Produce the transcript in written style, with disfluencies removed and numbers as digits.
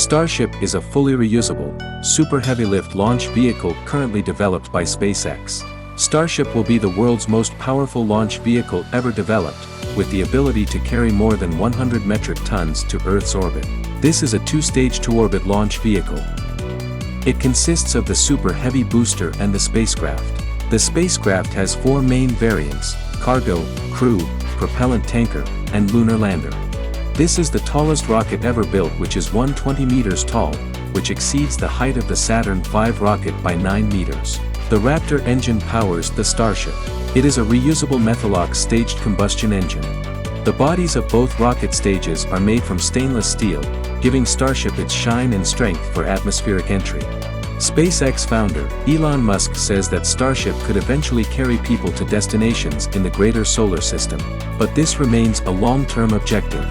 Starship is a fully reusable, super heavy-lift launch vehicle currently developed by SpaceX. Starship will be the world's most powerful launch vehicle ever developed, with the ability to carry more than 100 metric tons to Earth's orbit. This is a two-stage to-orbit launch vehicle. It consists of the Super Heavy booster and the spacecraft. The spacecraft has four main variants: cargo, crew, propellant tanker, and lunar lander. This is the tallest rocket ever built, which is 120 meters tall, which exceeds the height of the Saturn V rocket by 9 meters. The Raptor engine powers the Starship. It is a reusable Methalox staged combustion engine. The bodies of both rocket stages are made from stainless steel, giving Starship its shine and strength for atmospheric entry. SpaceX founder, Elon Musk, says that Starship could eventually carry people to destinations in the greater solar system, but this remains a long-term objective.